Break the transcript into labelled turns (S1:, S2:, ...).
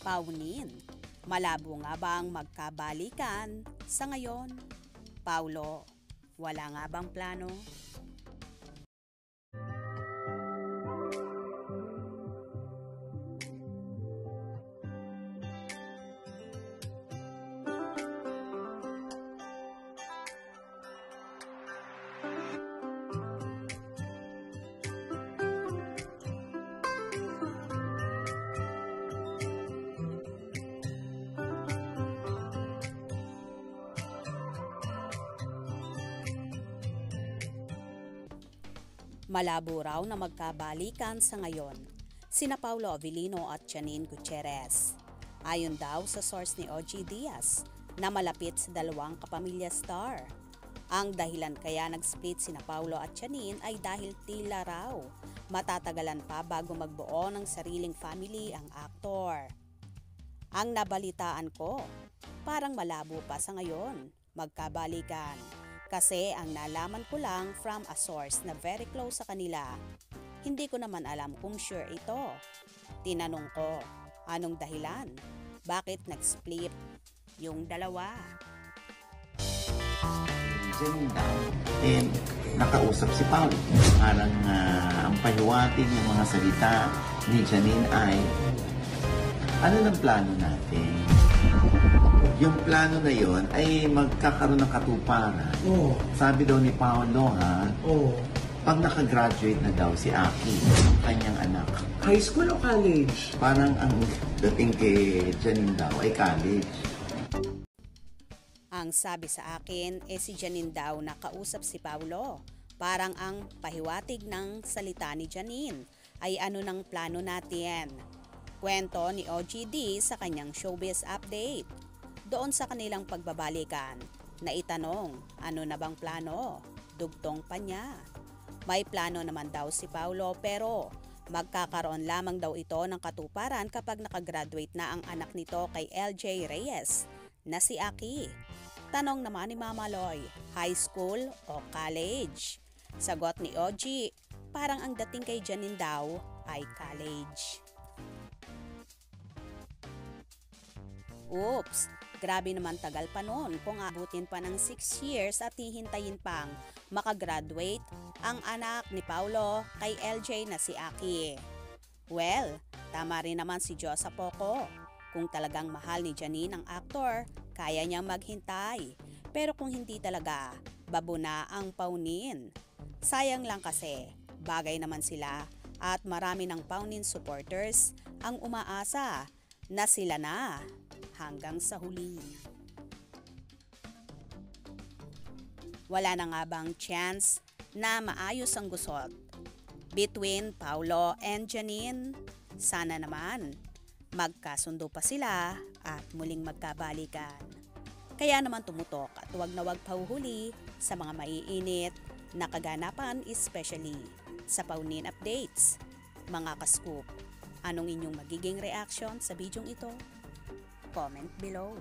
S1: Paunin, malabo nga bang magkabalikan sa ngayon? Paulo, wala nga bang plano? Malabo raw na magkabalikan sa ngayon sina Paulo Avellino at Janine Gutierrez. Ayon daw sa source ni OG Diaz na malapit sa dalawang kapamilya star. Ang dahilan kaya nag-split sina Paulo at Janine ay dahil tila raw matatagalan pa bago magbuo ng sariling family ang aktor. Ang nabalitaan ko, parang malabo pa sa ngayon magkabalikan. Kasi ang nalaman ko lang from a source na very close sa kanila. Hindi ko naman alam kung sure ito. Tinanong ko, anong dahilan? Bakit nag-split yung dalawa?
S2: Janine daw, nakausap si Paul. Parang ang pahiwatig ng mga salita ni Janine ay, ano ng plano natin? Yung plano na yon ay magkakaroon ng katuparan.
S3: Oh.
S2: Sabi daw ni Paolo,
S3: Oh.
S2: pag nakagraduate na daw si Aki, ang kanyang anak.
S3: High school o college?
S2: Parang ang dating kay Janine daw ay college.
S1: Ang sabi sa akin si Janine daw nakausap si Paulo. Parang ang pahiwatig ng salita ni Janine ay ano ng plano natin. Kwento ni OGD sa kanyang showbiz update. Doon sa kanilang pagbabalikan, na itanong, ano na bang plano? Dugtong pa niya. May plano naman daw si Paulo pero magkakaroon lamang daw ito ng katuparan kapag nakagraduate na ang anak nito kay LJ Reyes na si Aki. Tanong naman ni Mama Loy, high school o college? Sagot ni OG, parang ang dating kay Janine daw ay college. Oops! Grabe naman tagal pa noon kung abutin pa ng 6 years at hihintayin pang makagraduate ang anak ni Paulo kay LJ na si Aki. Well, tama rin naman si Josa Poco. Kung talagang mahal ni Janine ang aktor, kaya niyang maghintay. Pero kung hindi talaga, babuna ang paunin. Sayang lang kasi, bagay naman sila at marami ng paunin supporters ang umaasa na sila na hanggang sa huli. Wala na nga bang chance na maayos ang gusot between Paulo and Janine? Sana naman magkasundo pa sila at muling magkabalikan. Kaya naman tumutok at wag na wag pauhuli sa mga maiinit na kaganapan, especially sa paunin updates. Mga ka-scoop, anong inyong magiging reaction sa bidyong ito? Comment below.